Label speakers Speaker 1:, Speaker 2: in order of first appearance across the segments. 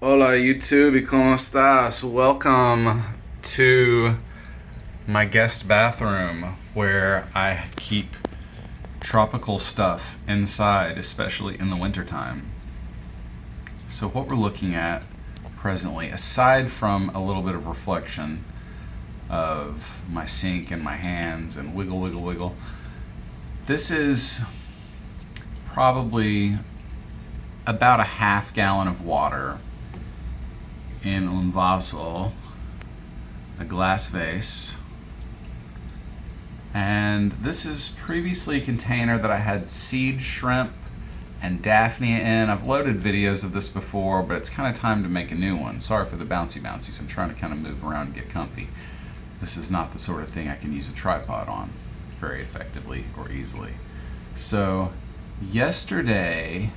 Speaker 1: Hola YouTube, ¿y cómo estás? Welcome to my guest bathroom where I keep tropical stuff inside, especially in the wintertime. So what we're looking at presently, aside from a little bit of reflection of my sink and my hands and wiggle, wiggle, wiggle, this is probably about a half gallon of water in un vaso, a glass vase. And this is previously a container that I had seed shrimp and Daphnia in. I've loaded videos of this before, but it's kind of time to make a new one. Sorry for the bouncy bouncies. I'm trying to kind of move around and get comfy. This is not the sort of thing I can use a tripod on very effectively or easily. So yesterday,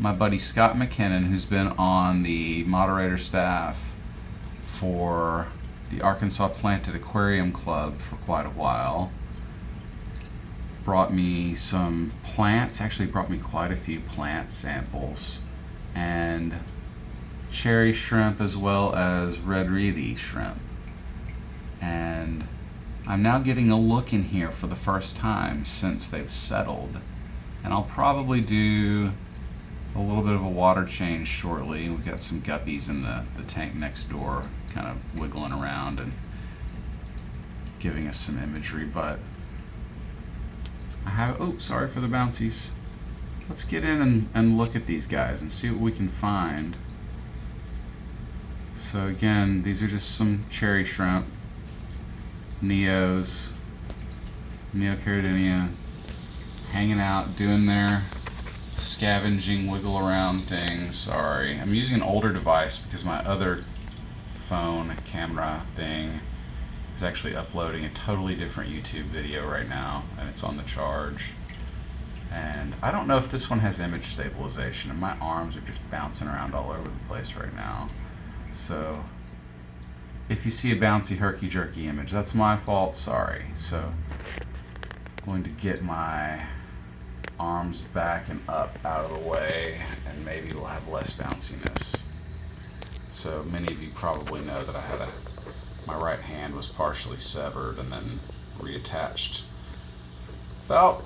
Speaker 1: my buddy Scott McKinnon, who's been on the moderator staff for the Arkansas Planted Aquarium Club for quite a while, brought me some plants, actually brought me quite a few plant samples, and cherry shrimp as well as red reedy shrimp. And I'm now getting a look in here for the first time since they've settled, and I'll probably do a little bit of a water change shortly. We've got some guppies in the tank next door kind of wiggling around and giving us some imagery, but I have, oh, sorry for the bouncies. Let's get in and look at these guys and see what we can find. So again, these are just some cherry shrimp, Neocaridinea, hanging out, doing their scavenging wiggle around thing. Sorry, I'm using an older device because my other phone camera thing is actually uploading a totally different YouTube video right now, and it's on the charge. And I don't know if this one has image stabilization, and my arms are just bouncing around all over the place right now. So if you see a bouncy herky jerky image, that's my fault, sorry. So I'm going to get my arms back and up out of the way, and maybe we'll have less bounciness. So many of you probably know that I had my right hand was partially severed and then reattached about,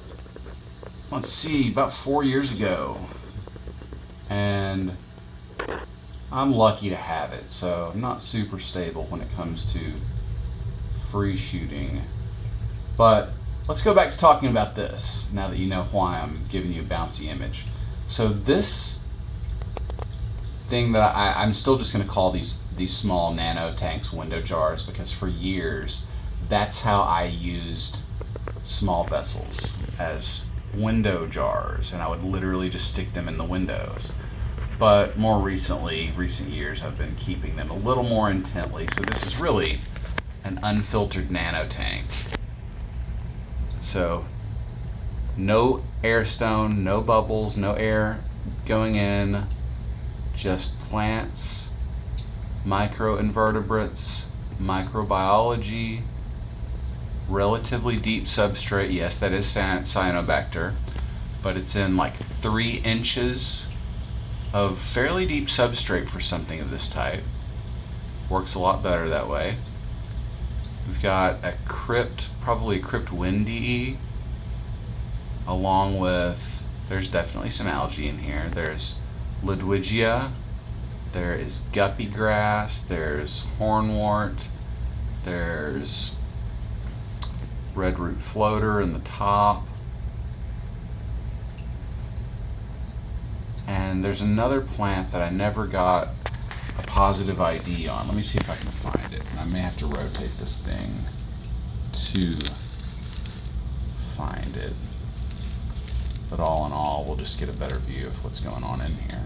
Speaker 1: let's see, about 4 years ago. And I'm lucky to have it, so I'm not super stable when it comes to free shooting. But let's go back to talking about this, now that you know why I'm giving you a bouncy image. So this thing that I'm still just going to call these small nano tanks window jars, because for years that's how I used small vessels, as window jars, and I would literally just stick them in the windows. But more recently, recent years, I've been keeping them a little more intently. So this is really an unfiltered nano tank. So no air stone, no bubbles, no air going in, just plants, microinvertebrates, microbiology, relatively deep substrate. Yes, that is cyanobacter, but it's in like 3 inches of fairly deep substrate for something of this type. Works a lot better that way. We've got a crypt, probably a crypt Windy, along with, there's definitely some algae in here. There's Ludwigia, there is guppy grass, there's hornwort, there's red root floater in the top, and there's another plant that I never got a positive ID on. Let me see if I can find it. I may have to rotate this thing to find it, but all in all, we'll just get a better view of what's going on in here.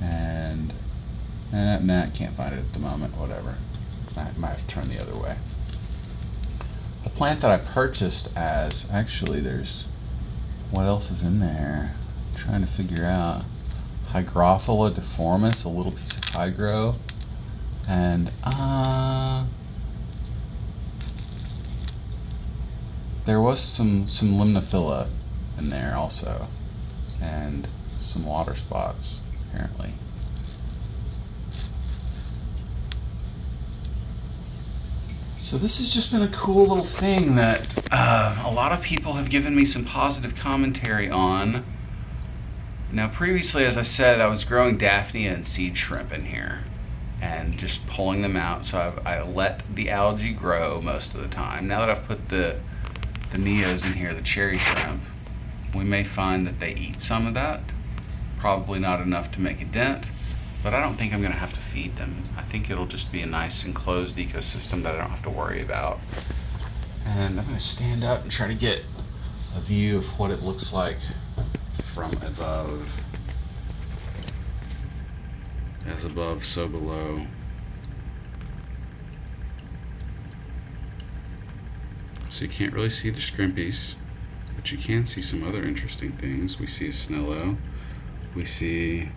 Speaker 1: And nah, can't find it at the moment, whatever. I might have to turn the other way. A plant that I purchased as, actually there's, what else is in there? I'm trying to figure out. Hygrophila deformis, a little piece of hygro, and there was some limnophila in there also, and some water spots apparently. So this has just been a cool little thing that a lot of people have given me some positive commentary on. Now previously, as I said, I was growing Daphnia and seed shrimp in here and just pulling them out. So I let the algae grow most of the time. Now that I've put the Neos in here, the cherry shrimp, we may find that they eat some of that. Probably not enough to make a dent, but I don't think I'm going to have to feed them. I think it'll just be a nice enclosed ecosystem that I don't have to worry about. And I'm going to stand up and try to get a view of what it looks like from above. As above, so below. So you can't really see the scrimpies, but you can see some other interesting things. We see a snello. We see